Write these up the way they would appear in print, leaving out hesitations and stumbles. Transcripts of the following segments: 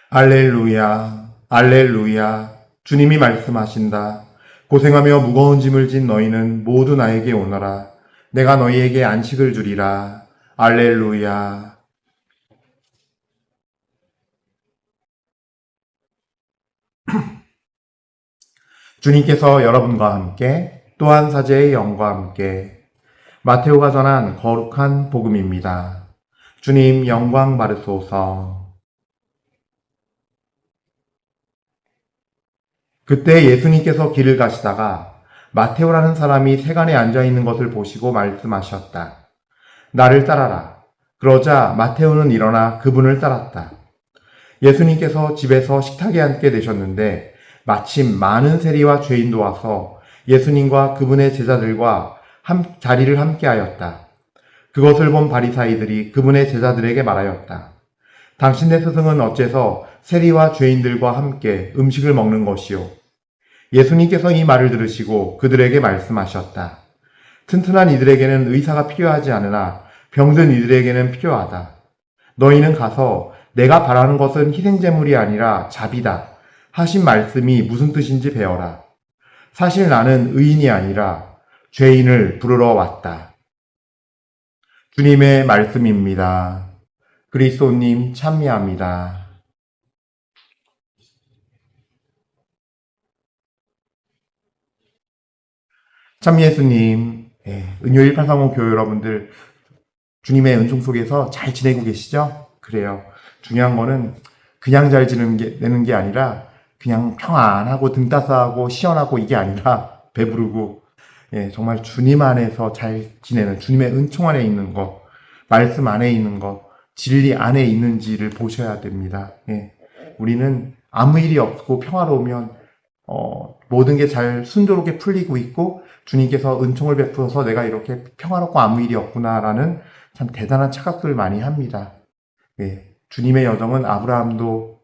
알렐루야, 알렐루야. 주님이 말씀하신다. 고생하며 무거운 짐을 진 너희는 모두 나에게 오너라. 내가 너희에게 안식을 주리라. 알렐루야. 주님께서 여러분과 함께 또한 사제의 영과 함께 마테오가 전한 거룩한 복음입니다. 주님 영광 받으소서. 그때 예수님께서 길을 가시다가 마테오라는 사람이 세간에 앉아 있는 것을 보시고 말씀하셨다. 나를 따라라. 그러자 마테오는 일어나 그분을 따랐다. 예수님께서 집에서 식탁에 앉게 되셨는데 마침 많은 세리와 죄인도 와서 예수님과 그분의 제자들과 자리를 함께 하였다. 그것을 본 바리사이들이 그분의 제자들에게 말하였다. 당신네 스승은 어째서 세리와 죄인들과 함께 음식을 먹는 것이요? 예수님께서 이 말을 들으시고 그들에게 말씀하셨다. 튼튼한 이들에게는 의사가 필요하지 않으나 병든 이들에게는 필요하다. 너희는 가서 내가 바라는 것은 희생제물이 아니라 자비다 하신 말씀이 무슨 뜻인지 배워라. 사실 나는 의인이 아니라 죄인을 부르러 왔다. 주님의 말씀입니다. 그리스도님 찬미합니다. 참 예수님, 은요 1830 교회 여러분들 주님의 은총 속에서 잘 지내고 계시죠? 그래요. 중요한 거는 그냥 잘 지내는 게 아니라 그냥 평안하고 등 따스하고 시원하고 이게 아니라 배부르고 정말 주님 안에서 잘 지내는 주님의 은총 안에 있는 것, 말씀 안에 있는 것, 진리 안에 있는지를 보셔야 됩니다. 우리는 아무 일이 없고 평화로우면 모든 게 잘 순조롭게 풀리고 있고 주님께서 은총을 베풀어서 내가 이렇게 평화롭고 아무 일이 없구나라는 참 대단한 착각들을 많이 합니다. 주님의 여정은 아브라함도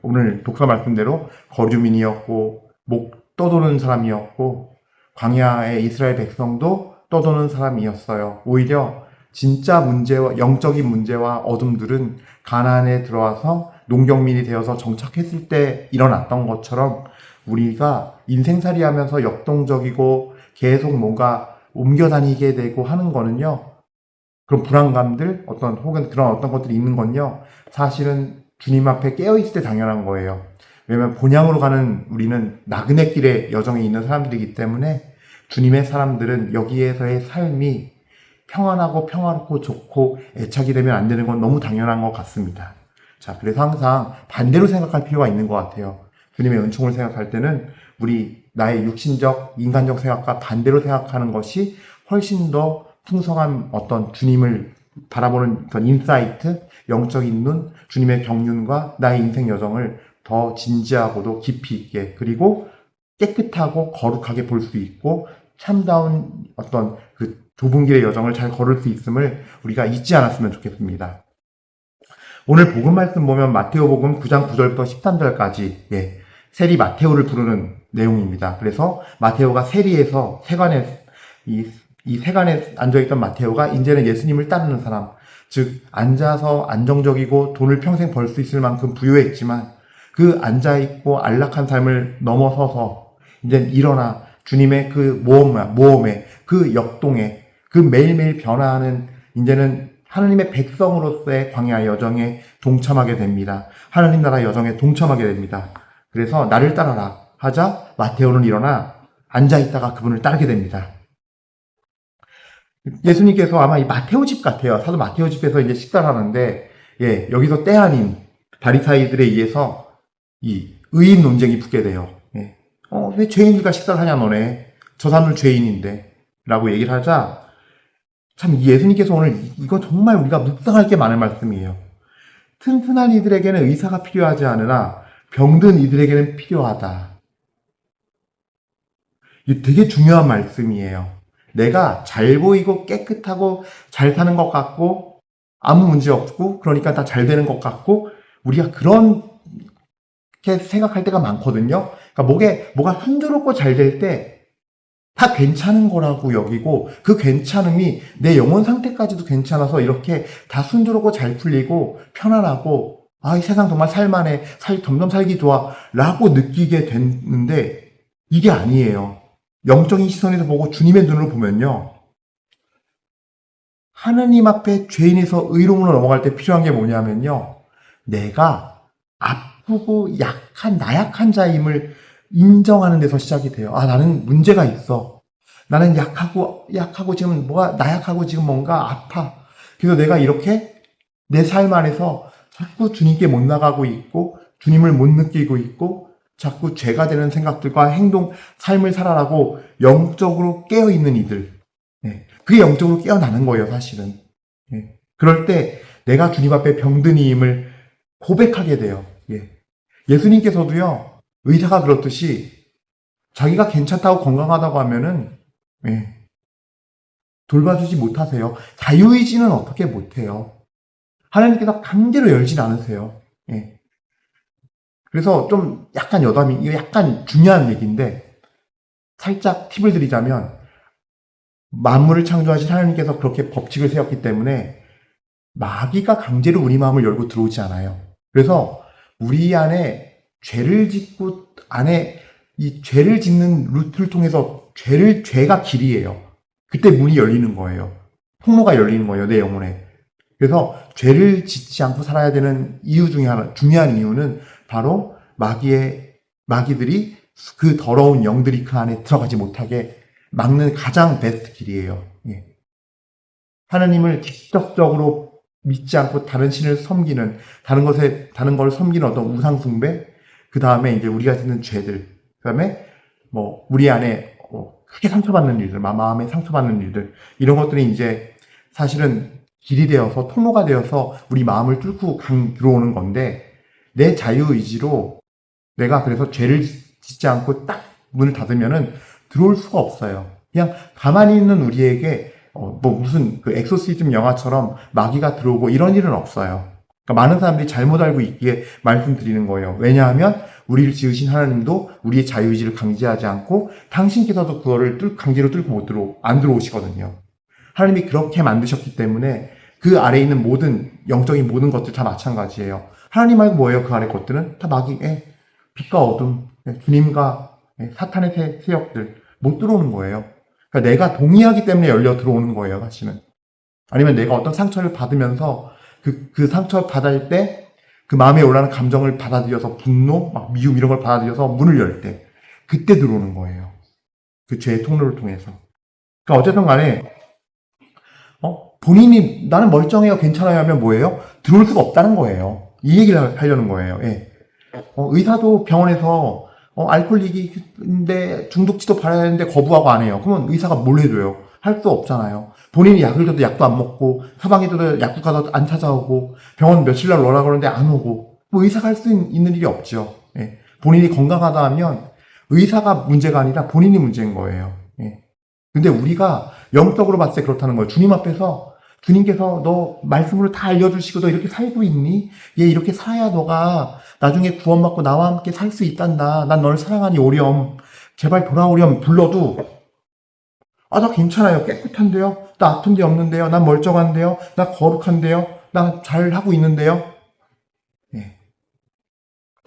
오늘 독서 말씀대로 거주민이었고 목 떠도는 사람이었고 광야의 이스라엘 백성도 떠도는 사람이었어요. 오히려 진짜 문제와 영적인 문제와 어둠들은 가나안에 들어와서 농경민이 되어서 정착했을 때 일어났던 것처럼 우리가 인생살이 하면서 역동적이고 계속 뭔가 옮겨다니게 되고 하는 거는요. 그런 불안감들, 혹은 그런 어떤 것들이 있는 건요. 사실은 주님 앞에 깨어있을 때 당연한 거예요. 왜냐면 본향으로 가는 우리는 나그네 길의 여정에 있는 사람들이기 때문에 주님의 사람들은 여기에서의 삶이 평안하고 평화롭고 좋고 애착이 되면 안 되는 건 너무 당연한 것 같습니다. 자, 그래서 항상 반대로 생각할 필요가 있는 것 같아요. 주님의 은총을 생각할 때는 나의 육신적, 인간적 생각과 반대로 생각하는 것이 훨씬 더 풍성한 어떤 주님을 바라보는 어떤 인사이트, 영적인 눈, 주님의 경륜과 나의 인생 여정을 더 진지하고도 깊이 있게 그리고 깨끗하고 거룩하게 볼 수 있고 참다운 어떤 그 좁은 길의 여정을 잘 걸을 수 있음을 우리가 잊지 않았으면 좋겠습니다. 오늘 복음 말씀 보면 마테오 복음 9장 9절부터 13절까지 세리 마테오를 부르는 내용입니다. 그래서 마테오가 세리에서 세관에 이 세간에 앉아있던 마테오가 이제는 예수님을 따르는 사람, 즉 앉아서 안정적이고 돈을 평생 벌 수 있을 만큼 부유했지만 그 앉아있고 안락한 삶을 넘어서서 이제 일어나 주님의 그 모험에 그 역동에 그 매일매일 변화하는 이제는 하나님의 백성으로서의 광야 여정에 동참하게 됩니다. 하나님 나라 여정에 동참하게 됩니다. 그래서 나를 따라라 하자 마테오는 일어나 앉아있다가 그분을 따르게 됩니다. 예수님께서 아마 이 마테오 집 같아요. 사도 마테오 집에서 이제 식사를 하는데, 여기서 때 아닌 바리사이들에 의해서 이 의인 논쟁이 붙게 돼요. 왜 죄인들과 식사를 하냐, 너네. 저 사람들 죄인인데. 라고 얘기를 하자, 참 예수님께서 오늘 이거 정말 우리가 묵상할 게 많은 말씀이에요. 튼튼한 이들에게는 의사가 필요하지 않으나 병든 이들에게는 필요하다. 이게 되게 중요한 말씀이에요. 내가 잘 보이고 깨끗하고 잘 사는 것 같고 아무 문제 없고 그러니까 다 잘 되는 것 같고 우리가 그렇게 생각할 때가 많거든요. 그러니까 뭐가 순조롭고 잘 될 때 다 괜찮은 거라고 여기고 그 괜찮음이 내 영혼 상태까지도 괜찮아서 이렇게 다 순조롭고 잘 풀리고 편안하고 아, 이 세상 정말 살만해. 점점 살기 좋아. 라고 느끼게 됐는데, 이게 아니에요. 영적인 시선에서 보고 주님의 눈으로 보면요. 하느님 앞에 죄인에서 의로움으로 넘어갈 때 필요한 게 뭐냐면요. 내가 아프고 약한, 나약한 자임을 인정하는 데서 시작이 돼요. 아, 나는 문제가 있어. 나는 약하고 지금 나약하고 지금 뭔가 아파. 그래서 내가 이렇게 내 삶 안에서 자꾸 주님께 못 나가고 있고, 주님을 못 느끼고 있고, 자꾸 죄가 되는 생각들과 삶을 살아라고 영적으로 깨어있는 이들. 예. 그게 영적으로 깨어나는 거예요, 사실은. 예. 그럴 때 내가 주님 앞에 병든이임을 고백하게 돼요. 예. 예수님께서도요, 의사가 그렇듯이 자기가 괜찮다고 건강하다고 하면은, 예, 돌봐주지 못하세요. 자유의지는 어떻게 못해요. 하나님께서 강제로 열진 않으세요. 예. 그래서 좀 약간 이거 약간 중요한 얘기인데, 살짝 팁을 드리자면, 만물을 창조하신 하나님께서 그렇게 법칙을 세웠기 때문에 마귀가 강제로 우리 마음을 열고 들어오지 않아요. 그래서 우리 안에 이 죄를 짓는 루트를 통해서 죄가 길이에요. 그때 문이 열리는 거예요. 통로가 열리는 거예요, 내 영혼에. 그래서 죄를 짓지 않고 살아야 되는 이유 중에 하나, 중요한 이유는 바로 마귀들이 그 더러운 영들이 그 안에 들어가지 못하게 막는 가장 베스트 길이에요. 예. 하나님을 직접적으로 믿지 않고 다른 신을 섬기는, 다른 걸 섬기는 어떤 우상숭배, 그 다음에 이제 우리가 짓는 죄들, 그 다음에 우리 안에 크게 상처받는 일들, 마음에 상처받는 일들, 이런 것들이 이제 사실은 길이 되어서, 통로가 되어서 우리 마음을 뚫고 들어오는 건데, 내 자유의지로 내가 그래서 죄를 짓지 않고 딱 문을 닫으면은 들어올 수가 없어요. 그냥 가만히 있는 우리에게 무슨 그 엑소시즘 영화처럼 마귀가 들어오고 이런 일은 없어요. 그러니까 많은 사람들이 잘못 알고 있기에 말씀드리는 거예요. 왜냐하면 우리를 지으신 하나님도 우리의 자유의지를 강제하지 않고 당신께서도 그거를 강제로 뚫고 안 들어오시거든요. 하나님이 그렇게 만드셨기 때문에 그 아래에 있는 영적인 모든 것들 다 마찬가지예요. 하나님 말고 뭐예요? 그 아래 것들은 다 빛과 어둠, 주님과 사탄의 세력들 못 들어오는 거예요. 그러니까 내가 동의하기 때문에 열려 들어오는 거예요, 사실은. 아니면 내가 어떤 상처를 받으면서 그 상처 받을 때 그 마음에 올라오는 감정을 받아들여서 분노, 미움 이런 걸 받아들여서 문을 열 때 그때 들어오는 거예요. 그 죄의 통로를 통해서. 그러니까 어쨌든 간에 본인이 나는 멀쩡해요, 괜찮아요 하면 뭐예요? 들어올 수가 없다는 거예요. 이 얘기를 하려는 거예요. 예. 의사도 병원에서 알코올릭인데 중독치도 받아야 되는데 거부하고 안 해요. 그러면 의사가 뭘 해줘요? 할 수 없잖아요. 본인이 약을 줘도 약도 안 먹고 처방해줘도 약국 가서 안 찾아오고 병원 며칠 날 오라고 그러는데 안 오고 의사가 할 수 있는 일이 없죠. 예. 본인이 건강하다 하면 의사가 문제가 아니라 본인이 문제인 거예요. 예. 근데 우리가 영적으로 봤을 때 그렇다는 거예요. 주님 앞에서 주님께서 너 말씀으로 다 알려주시고 너 이렇게 살고 있니? 얘 이렇게 살아야 너가 나중에 구원받고 나와 함께 살 수 있단다. 난 너를 사랑하니 오렴. 제발 돌아오렴. 불러도 나 괜찮아요. 깨끗한데요. 나 아픈 데 없는데요. 난 멀쩡한데요. 나 거룩한데요. 나 잘하고 있는데요. 예.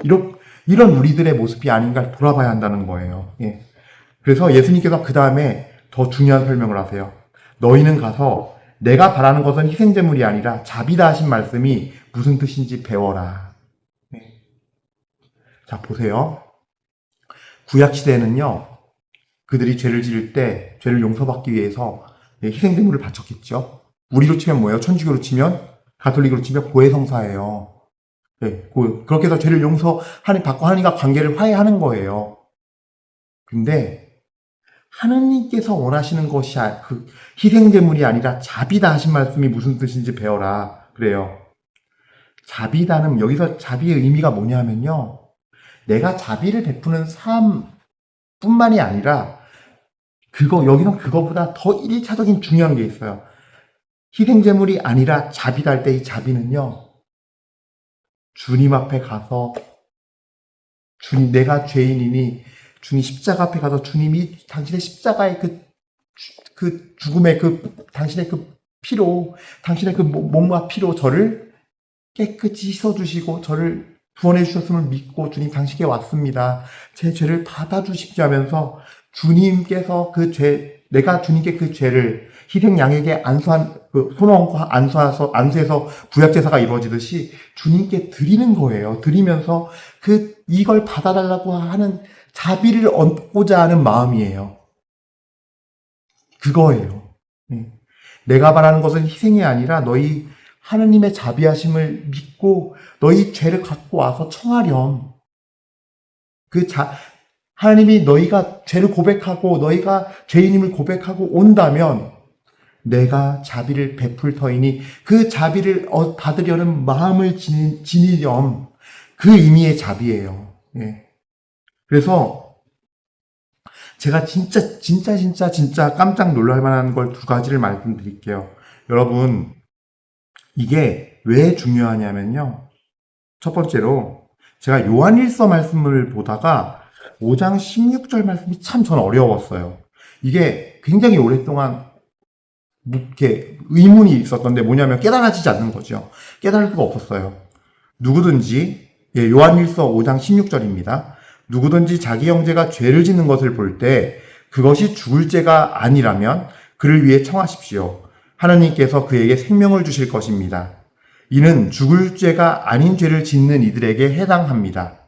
이런 우리들의 모습이 아닌가 돌아봐야 한다는 거예요. 예. 그래서 예수님께서 그 다음에 더 중요한 설명을 하세요. 너희는 가서 내가 바라는 것은 희생제물이 아니라 자비다 하신 말씀이 무슨 뜻인지 배워라. 네. 자, 보세요. 구약시대에는요, 그들이 죄를 지을 때 죄를 용서받기 위해서 희생제물을 바쳤겠죠. 우리로 치면 뭐예요? 천주교로 치면, 가톨릭으로 치면 고해성사예요. 네, 그렇게 해서 죄를 받고 하나님과 관계를 화해하는 거예요. 근데 하느님께서 원하시는 것이 그 희생제물이 아니라 자비다 하신 말씀이 무슨 뜻인지 배워라. 그래요. 자비다는 여기서 자비의 의미가 뭐냐면요. 내가 자비를 베푸는 삶뿐만이 아니라 여기서 그거보다 더 1차적인 중요한 게 있어요. 희생제물이 아니라 자비다 할 때 이 자비는요. 주님 앞에 가서 내가 죄인이니 주님 십자가 앞에 가서 주님이 당신의 십자가의 그 죽음의 당신의 그 피로, 당신의 그 몸과 피로 저를 깨끗이 씻어주시고 저를 구원해 주셨음을 믿고 주님 당신께 왔습니다. 제 죄를 받아주십시오 하면서 주님께서 내가 주님께 그 죄를 희생 양에게 손 얹고 안수해서 구약제사가 이루어지듯이 주님께 드리는 거예요. 드리면서 이걸 받아달라고 하는 자비를 얻고자 하는 마음이에요. 그거예요. 내가 바라는 것은 희생이 아니라 너희 하느님의 자비하심을 믿고 너희 죄를 갖고 와서 청하렴. 하나님이 너희가 죄를 고백하고 너희가 죄인임을 고백하고 온다면 내가 자비를 베풀 터이니 그 자비를 받으려는 마음을 지니렴. 그 의미의 자비예요. 그래서 제가 진짜 깜짝 놀랄 만한 걸 두 가지를 말씀드릴게요. 여러분, 이게 왜 중요하냐면요. 첫 번째로 제가 요한일서 말씀을 보다가 5장 16절 말씀이 참 전 어려웠어요. 이게 굉장히 오랫동안 이렇게 의문이 있었던데 뭐냐면 깨달아지지 않는 거죠. 깨달을 수가 없었어요. 누구든지, 요한일서 5장 16절입니다. 누구든지 자기 형제가 죄를 짓는 것을 볼 때 그것이 죽을 죄가 아니라면 그를 위해 청하십시오. 하나님께서 그에게 생명을 주실 것입니다. 이는 죽을 죄가 아닌 죄를 짓는 이들에게 해당됩니다.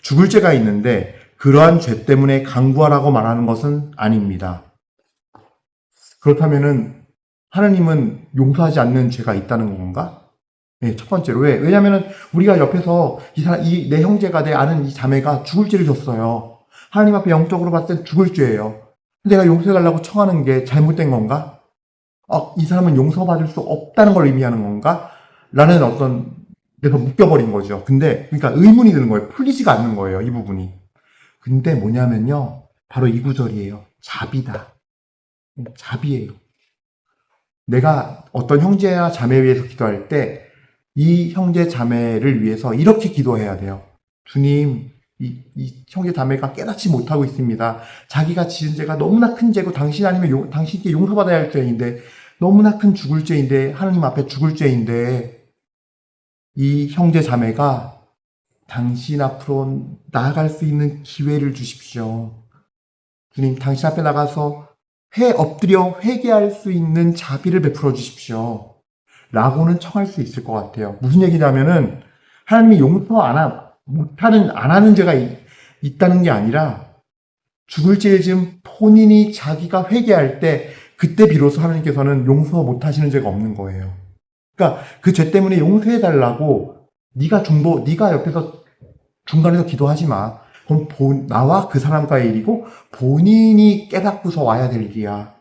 죽을 죄가 있는데 그러한 죄 때문에 강구하라고 말하는 것은 아닙니다. 그렇다면은 하나님은 용서하지 않는 죄가 있다는 건가? 첫 번째로 왜냐면은 우리가 옆에서 내 형제가 내 아는 이 자매가 죽을 죄를 졌어요. 하나님 앞에 영적으로 봤을 땐 죽을 죄예요. 내가 용서해달라고 청하는 게 잘못된 건가? 이 사람은 용서받을 수 없다는 걸 의미하는 건가? 라는 어떤 데서 묶여버린 거죠. 그러니까 의문이 드는 거예요. 풀리지가 않는 거예요, 이 부분이. 근데 뭐냐면요, 바로 이 구절이에요. 자비다. 자비예요. 내가 어떤 형제나 자매에 위해서 기도할 때 이 형제 자매를 위해서 이렇게 기도해야 돼요. 주님, 이 형제 자매가 깨닫지 못하고 있습니다. 자기가 지은 죄가 너무나 큰 죄고 당신 아니면 당신께 용서받아야 할 죄인데 너무나 큰 죽을 죄인데 하나님 앞에 죽을 죄인데 이 형제 자매가 당신 앞으로 나아갈 수 있는 기회를 주십시오. 주님, 당신 앞에 나가서 엎드려 회개할 수 있는 자비를 베풀어 주십시오. 라고는 청할 수 있을 것 같아요. 무슨 얘기냐면은 하나님이 용서 안 하는 죄가 있다는 게 아니라 죽을 죄를 지은 본인이 자기가 회개할 때 그때 비로소 하나님께서는 용서 못 하시는 죄가 없는 거예요. 그러니까 그 죄 때문에 용서해 달라고 네가 옆에서 중간에서 기도하지 마. 그건 나와 그 사람과의 일이고 본인이 깨닫고서 와야 될 일이야.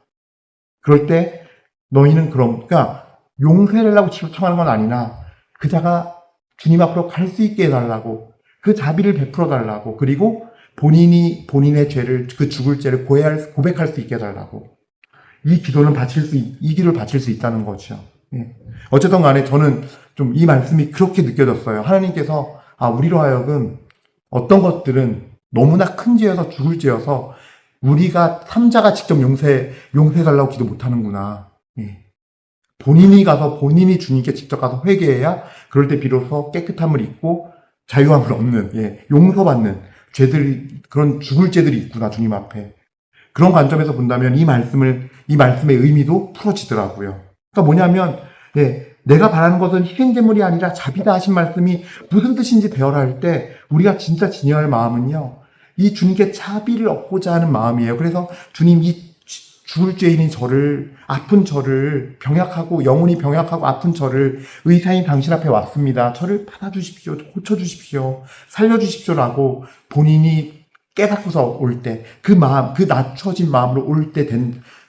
그럴 때 너희는 그러니까 용서해달라고 청하는 건 아니나 그자가 주님 앞으로 갈 수 있게 해달라고 그 자비를 베풀어 달라고 그리고 본인의 죄를 그 죽을 죄를 고백할 수 있게 해달라고 이 기도를 바칠 수 있다는 거죠. 어쨌든 간에 저는 좀 이 말씀이 그렇게 느껴졌어요. 하나님께서 우리로 하여금 어떤 것들은 너무나 큰 죄여서 죽을 죄여서 우리가 삼자가 직접 용서해달라고 기도 못하는구나. 본인이 주님께 직접 가서 회개해야 그럴 때 비로소 깨끗함을 잊고 자유함을 얻는, 용서받는 그런 죽을 죄들이 있구나, 주님 앞에. 그런 관점에서 본다면 이 말씀의 의미도 풀어지더라고요. 그러니까 뭐냐면, 내가 바라는 것은 희생제물이 아니라 자비다 하신 말씀이 무슨 뜻인지 배워라 할 때 우리가 진짜 지녀야 할 마음은요, 이 주님께 자비를 얻고자 하는 마음이에요. 그래서 주님 죽을 죄인인 아픈 저를 영혼이 병약하고 아픈 저를 의사인 당신 앞에 왔습니다. 저를 받아주십시오. 고쳐주십시오. 살려주십시오라고 본인이 깨닫고서 올 때, 그 낮춰진 마음으로 올 때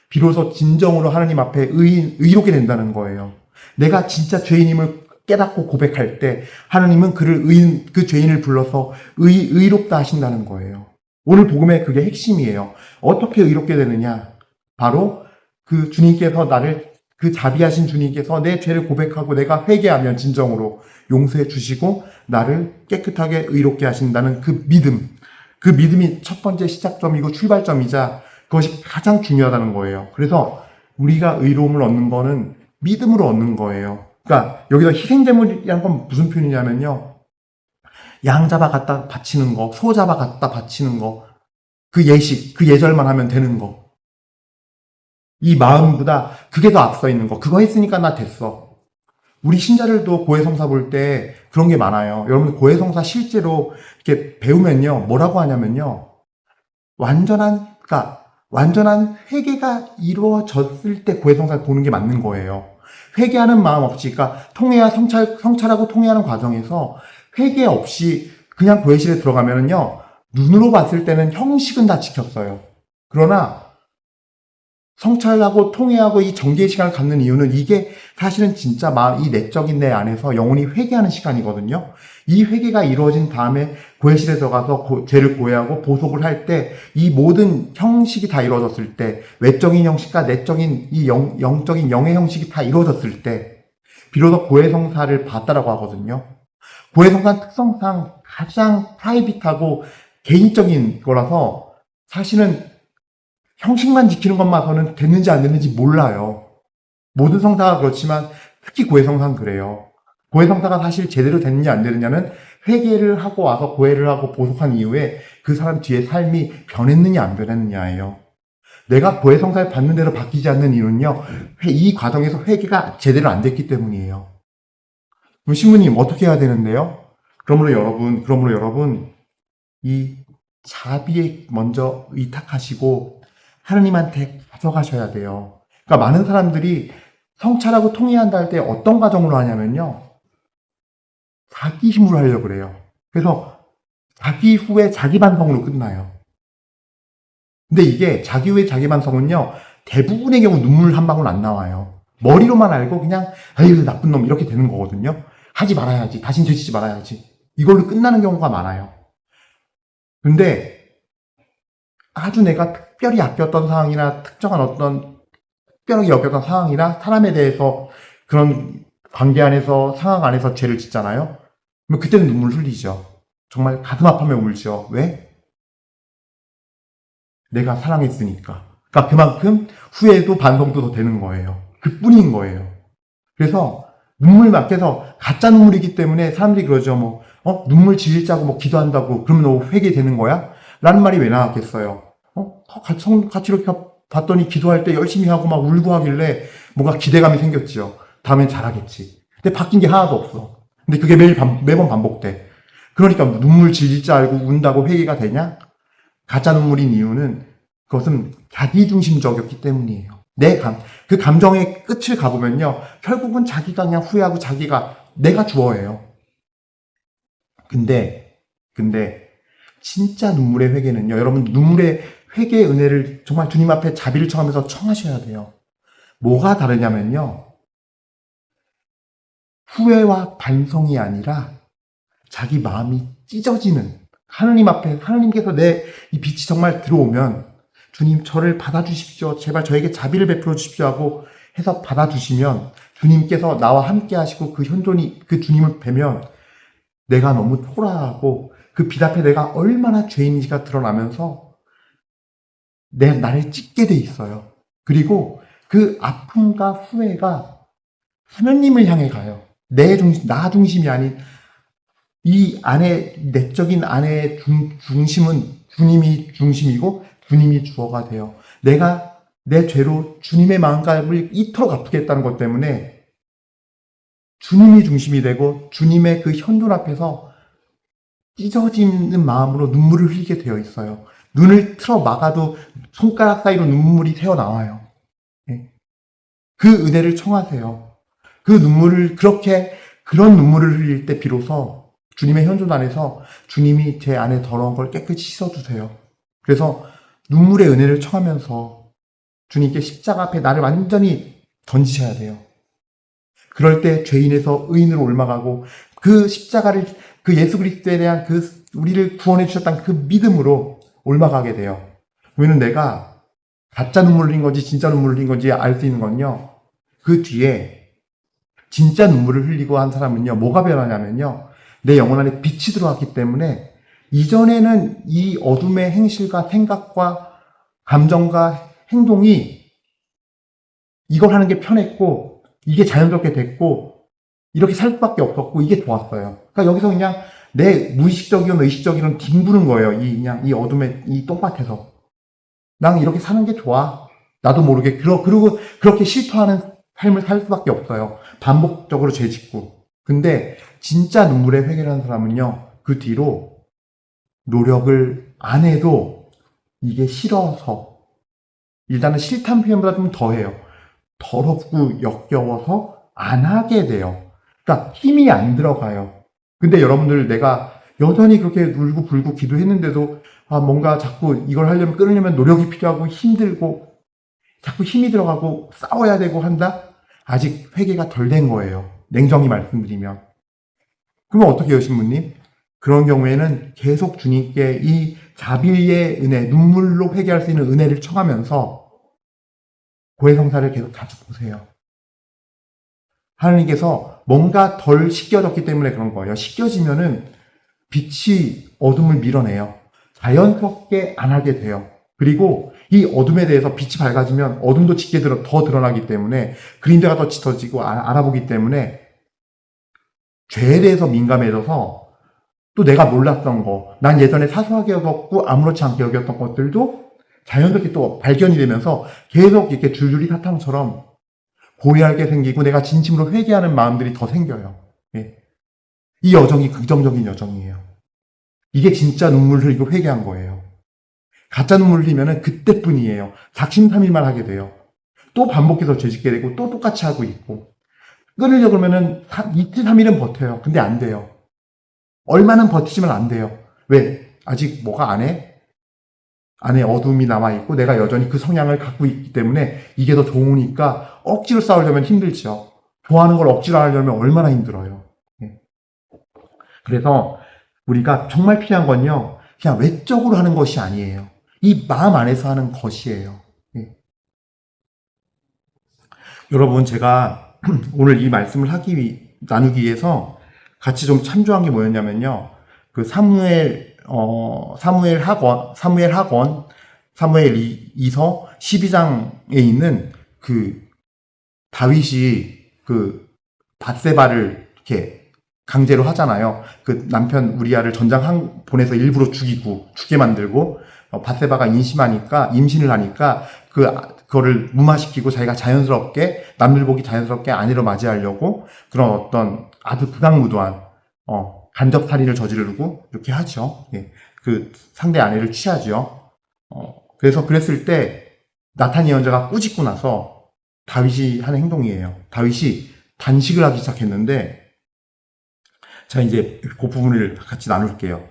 비로소 진정으로 하나님 앞에 의롭게 된다는 거예요. 내가 진짜 죄인임을 깨닫고 고백할 때 하나님은 그 죄인을 불러서 의롭다 하신다는 거예요. 오늘 복음의 그게 핵심이에요. 어떻게 의롭게 되느냐? 바로 그 주님께서 그 자비하신 주님께서 내 죄를 고백하고 내가 회개하면 진정으로 용서해 주시고 나를 깨끗하게 의롭게 하신다는 그 믿음이 첫 번째 시작점이고 출발점이자 그것이 가장 중요하다는 거예요. 그래서 우리가 의로움을 얻는 거는 믿음으로 얻는 거예요. 그러니까 여기서 희생제물이라는 건 무슨 표현이냐면요. 양 잡아 갖다 바치는 거, 소 잡아 갖다 바치는 거, 그 예식, 그 예절만 하면 되는 거. 이 마음보다 그게 더 앞서 있는 거. 그거 했으니까 나 됐어. 우리 신자들도 고해성사 볼 때 그런 게 많아요. 여러분 고해성사 실제로 이렇게 배우면요. 뭐라고 하냐면요. 그러니까 완전한 회개가 이루어졌을 때 고해성사를 보는 게 맞는 거예요. 회개하는 마음 없이, 그러니까 성찰하고 통회하는 과정에서 회개 없이 그냥 고해실에 들어가면은요, 눈으로 봤을 때는 형식은 다 지켰어요. 그러나 성찰하고 통회하고 이 정죄의 시간을 갖는 이유는 이게 사실은 진짜 이 내적인 내 안에서 영혼이 회개하는 시간이거든요. 이 회개가 이루어진 다음에 고해실에 들어가서 죄를 고해하고 보속을 할 때 이 모든 형식이 다 이루어졌을 때, 외적인 형식과 내적인 이 영적인 영의 형식이 다 이루어졌을 때 비로소 고해성사를 받았다라고 하거든요. 고해성사는 특성상 가장 프라이빗하고 개인적인 거라서 사실은 형식만 지키는 것만서는 됐는지 안 됐는지 몰라요. 모든 성사가 그렇지만 특히 고해성사는 그래요. 고해성사가 사실 제대로 됐느냐 안 됐느냐는 회개를 하고 와서 고해를 하고 보속한 이후에 그 사람 뒤에 삶이 변했느냐 안 변했느냐예요. 내가 고해성사를 받는 대로 바뀌지 않는 이유는요. 이 과정에서 회개가 제대로 안 됐기 때문이에요. 그럼 신부님 어떻게 해야 되는데요? 그러므로 여러분 이 자비에 먼저 의탁하시고 하느님한테 가져가셔야 돼요. 그러니까 많은 사람들이 성찰하고 통회한다 할 때 어떤 과정으로 하냐면요. 자기 힘으로 하려고 그래요. 그래서 자기 후에 자기 반성으로 끝나요. 근데 이게 자기 후에 자기 반성은요. 대부분의 경우 눈물 한 방울 안 나와요. 머리로만 알고 그냥 아유 나쁜 놈 이렇게 되는 거거든요. 하지 말아야지. 다신 죄짓지 말아야지. 이걸로 끝나는 경우가 많아요. 근데 아주 내가 특별히 아꼈던 상황이나 특별하게 여겼던 상황이나 사람에 대해서 그런 관계 안에서 상황 안에서 죄를 짓잖아요. 그럼 그때는 눈물 흘리죠. 정말 가슴 아프면 울죠. 왜? 내가 사랑했으니까. 그러니까 그만큼 후회도 반성도 더 되는 거예요. 그뿐인 거예요. 그래서 눈물 막혀서 가짜 눈물이기 때문에 사람들이 그러죠. 눈물 질리자고 기도한다고 그러면 회개되는 거야? 라는 말이 왜 나왔겠어요? 같이 이렇게 봤더니 기도할 때 열심히 하고 막 울고 하길래 뭔가 기대감이 생겼지요. 다음엔 잘하겠지. 근데 바뀐 게 하나도 없어. 근데 그게 매번 반복돼. 그러니까 눈물 질질 줄 알고 운다고 회개가 되냐? 가짜 눈물인 이유는 그것은 자기중심적이었기 때문이에요. 그 감정의 끝을 가보면요. 결국은 자기가 그냥 후회하고 내가 주어예요. 근데 진짜 눈물의 회개는요. 여러분 눈물의 회개의 은혜를 정말 주님 앞에 자비를 청하면서 청하셔야 돼요. 뭐가 다르냐면요. 후회와 반성이 아니라 자기 마음이 찢어지는 하느님 앞에 하느님께서 내 이 빛이 정말 들어오면 주님 저를 받아주십시오. 제발 저에게 자비를 베풀어 주십시오 하고 해서 받아주시면 주님께서 나와 함께 하시고 그 현존이 그 주님을 뵈면 내가 너무 초라하고 그 빛 앞에 내가 얼마나 죄인인지가 드러나면서 나를 찢게 돼 있어요. 그리고 그 아픔과 후회가 하느님을 향해 가요. 나 중심이 아닌 이 안에 내적인 안의 중심은 주님이 중심이고 주님이 주어가 돼요. 내가 내 죄로 주님의 마음을 이토록 아프게 했다는 것 때문에 주님이 중심이 되고 주님의 그 현존 앞에서 찢어지는 마음으로 눈물을 흘리게 되어 있어요. 눈을 틀어 막아도 손가락 사이로 눈물이 새어나와요. 그 은혜를 청하세요. 그런 눈물을 흘릴 때 비로소 주님의 현존 안에서 주님이 제 안에 더러운 걸 깨끗이 씻어주세요. 그래서 눈물의 은혜를 청하면서 주님께 십자가 앞에 나를 완전히 던지셔야 돼요. 그럴 때 죄인에서 의인으로 옮아가고 그 십자가를 그 예수 그리스도에 대한 우리를 구원해 주셨다는 그 믿음으로 옮아가게 돼요. 왜냐면 내가 가짜 눈물 흘린 건지 진짜 눈물 흘린 건지 알 수 있는 건요. 그 뒤에 진짜 눈물을 흘리고 한 사람은요. 뭐가 변하냐면요. 내 영혼 안에 빛이 들어왔기 때문에 이전에는 이 어둠의 행실과 생각과 감정과 행동이 이걸 하는 게 편했고 이게 자연스럽게 됐고 이렇게 살 수밖에 없었고 이게 좋았어요. 그러니까 여기서 그냥 내 무의식적이건 의식적이건 뒹구는 거예요. 그냥 이 어둠의 이 똥밭에서. 난 이렇게 사는 게 좋아. 나도 모르게. 그리고 그렇게 실토하는 삶을 살 수밖에 없어요. 반복적으로 죄 짓고. 근데 진짜 눈물에 회개를 하는 사람은요. 그 뒤로 노력을 안 해도 이게 싫어서 일단은 싫다는 표현보다 좀 더해요. 더럽고 역겨워서 안 하게 돼요. 그러니까 힘이 안 들어가요. 근데 여러분들 내가 여전히 그렇게 울고불고 기도했는데도 뭔가 자꾸 이걸 하려면 끊으려면 노력이 필요하고 힘들고 자꾸 힘이 들어가고 싸워야 되고 한다? 아직 회개가 덜 된 거예요. 냉정히 말씀드리면. 그러면 어떻게 해요, 신부님? 그런 경우에는 계속 주님께 이 자비의 은혜, 눈물로 회개할 수 있는 은혜를 청하면서 고해성사를 계속 자주 보세요. 하나님께서 뭔가 덜 씻겨졌기 때문에 그런 거예요. 씻겨지면은 빛이 어둠을 밀어내요. 자연스럽게 안 하게 돼요. 그리고 이 어둠에 대해서 빛이 밝아지면 어둠도 짙게 더 드러나기 때문에 그림자가 더 짙어지고 알아보기 때문에 죄에 대해서 민감해져서 또 내가 몰랐던 거, 난 예전에 사소하게 여겼고 아무렇지 않게 여겼던 것들도 자연스럽게 또 발견이 되면서 계속 이렇게 줄줄이 사탕처럼 고해하게 생기고 내가 진심으로 회개하는 마음들이 더 생겨요. 예. 이 여정이 긍정적인 여정이에요. 이게 진짜 눈물 흘리고 회개한 거예요. 가짜 눈물 흘리면은 그때뿐이에요. 작심삼일만 하게 돼요. 또 반복해서 죄짓게 되고 또 똑같이 하고 있고 끊으려고 그러면은 이틀 3일은 버텨요. 근데 안 돼요. 얼마나 버티지만 안 돼요. 왜? 아직 뭐가 안에 어둠이 남아있고 내가 여전히 그 성향을 갖고 있기 때문에 이게 더 좋으니까 억지로 싸우려면 힘들죠. 좋아하는 걸 억지로 하려면 얼마나 힘들어요. 그래서 우리가 정말 필요한 건요. 그냥 외적으로 하는 것이 아니에요. 이 마음 안에서 하는 것이에요. 여러분 제가 오늘 이 말씀을 나누기 위해서 같이 좀 참조한 게 뭐였냐면요. 그 사무엘 이서 12장에 있는 그 다윗이 그 bat세바를 이렇게 강제로 하잖아요. 그 남편 우리아를 전장 보내서 일부러 죽게 만들고 bat세바가 임신을 하니까 그거를 무마시키고 자기가 자연스럽게 남들 보기 자연스럽게 아내로 맞이하려고 그런 어떤 아주 부당무도한 간접 살인을 저지르고 이렇게 하죠. 예. 그 상대 아내를 취하죠. 그래서 그랬을 때 나탄 예언자가 꾸짖고 나서 다윗이 하는 행동이에요. 다윗이 단식을 하기 시작했는데 자 이제 그 부분을 같이 나눌게요.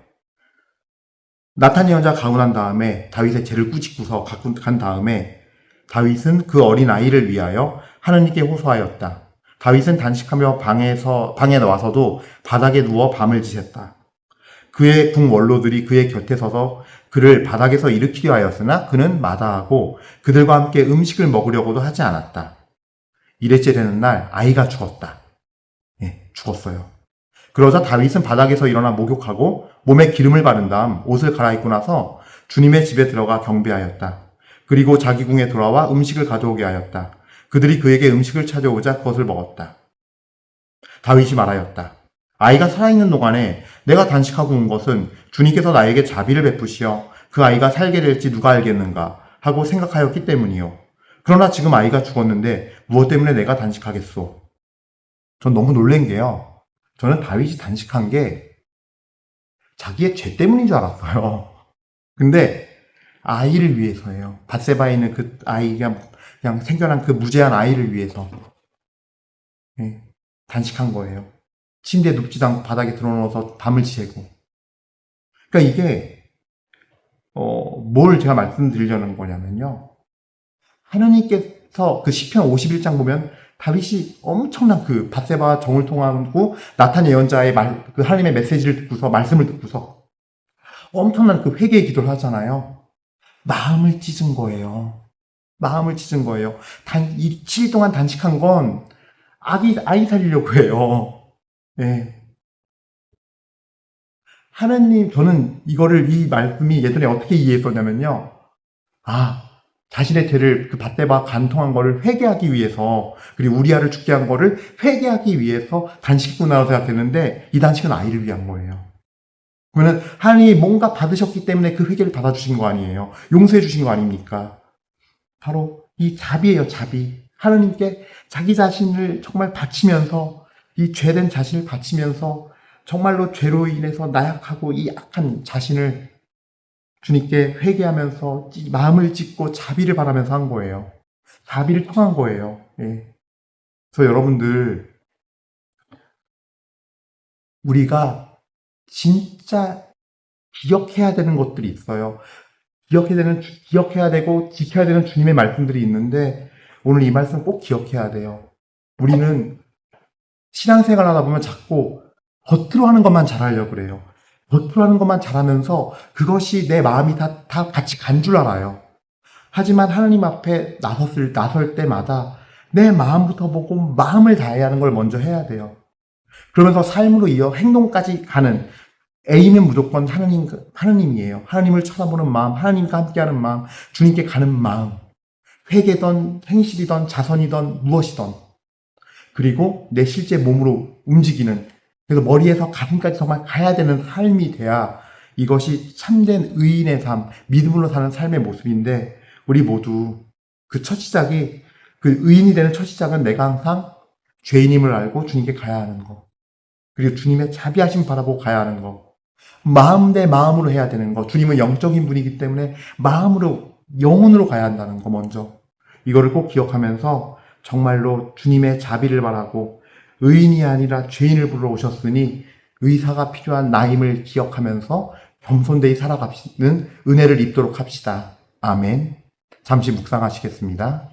나탄 예언자가 가고 난 다음에 다윗의 죄를 꾸짖고서 갖고 간 다음에 다윗은 그 어린 아이를 위하여 하나님께 호소하였다. 다윗은 단식하며 방에 나와서도 바닥에 누워 밤을 지샜다. 그의 궁원로들이 그의 곁에 서서 그를 바닥에서 일으키려 하였으나 그는 마다하고 그들과 함께 음식을 먹으려고도 하지 않았다. 이레째 되는 날 아이가 죽었다. 예, 죽었어요. 그러자 다윗은 바닥에서 일어나 목욕하고 몸에 기름을 바른 다음 옷을 갈아입고 나서 주님의 집에 들어가 경배하였다. 그리고 자기 궁에 돌아와 음식을 가져오게 하였다. 그들이 그에게 음식을 찾아오자 그것을 먹었다. 다윗이 말하였다. 아이가 살아있는 동안에 내가 단식하고 온 것은 주님께서 나에게 자비를 베푸시어 그 아이가 살게 될지 누가 알겠는가 하고 생각하였기 때문이요. 그러나 지금 아이가 죽었는데 무엇 때문에 내가 단식하겠소? 전 너무 놀란 게요. 저는 다윗이 단식한 게 자기의 죄 때문인 줄 알았어요. 근데 아이를 위해서예요. bat세바에 있는 그 아이가 그냥 생겨난 그 무죄한 아이를 위해서 단식한 거예요. 침대에 눕지도 않고 바닥에 들어누워서 밤을 지새고. 그러니까 이게 뭘 제가 말씀드리려는 거냐면요. 하나님께서 그 시편 51장 보면 다윗이 엄청난 그 bat세바와 정을 통하고 나탄 예언자의 그 하나님의 메시지를 듣고서 말씀을 듣고서 엄청난 그 회개의 기도를 하잖아요. 마음을 찢은 거예요. 마음을 찢은 거예요. 7일 동안 단식한 건 아이 살리려고 해요. 네. 하나님, 저는 이 말씀이 예전에 어떻게 이해했었냐면요. 자신의 죄를 그 밧데바 간통한 거를 회개하기 위해서, 그리고 우리아를 죽게 한 거를 회개하기 위해서 단식구나라고 생각했는데 이 단식은 아이를 위한 거예요. 그러면 하나님이 뭔가 받으셨기 때문에 그 회개를 받아주신 거 아니에요. 용서해 주신 거 아닙니까? 바로 이 자비예요, 자비. 하나님께 자기 자신을 정말 바치면서, 이 죄된 자신을 바치면서 정말로 죄로 인해서 나약하고 이 악한 자신을 주님께 회개하면서 마음을 찢고 자비를 바라면서 한 거예요. 자비를 통한 거예요. 예. 그래서 여러분들, 우리가 진짜 기억해야 되는 것들이 있어요. 기억해야 되고 지켜야 되는 주님의 말씀들이 있는데 오늘 이 말씀 꼭 기억해야 돼요. 우리는 신앙생활 하다 보면 자꾸 겉으로 하는 것만 잘하려고 그래요. 겉으로 하는 것만 잘하면서 그것이 내 마음이 다 같이 간 줄 알아요. 하지만 하나님 앞에 나설 때마다 내 마음부터 보고 마음을 다해야 하는 걸 먼저 해야 돼요. 그러면서 삶으로 이어 행동까지 가는 A는 무조건 하나님이에요. 하나님을 쳐다보는 마음, 하나님과 함께하는 마음, 주님께 가는 마음, 회개든 행실이든 자선이든 무엇이든, 그리고 내 실제 몸으로 움직이는, 그래서 머리에서 가슴까지 정말 가야 되는 삶이 돼야 이것이 참된 의인의 삶, 믿음으로 사는 삶의 모습인데, 우리 모두 그 첫 시작이, 그 의인이 되는 첫 시작은 내가 항상 죄인임을 알고 주님께 가야 하는 거, 그리고 주님의 자비하심 바라보고 가야 하는 거, 마음 대 마음으로 해야 되는 거. 주님은 영적인 분이기 때문에 마음으로, 영혼으로 가야 한다는 거 먼저. 이거를 꼭 기억하면서 정말로 주님의 자비를 바라고 의인이 아니라 죄인을 불러오셨으니 의사가 필요한 나임을 기억하면서 겸손되이 살아가는 은혜를 입도록 합시다. 아멘. 잠시 묵상하시겠습니다.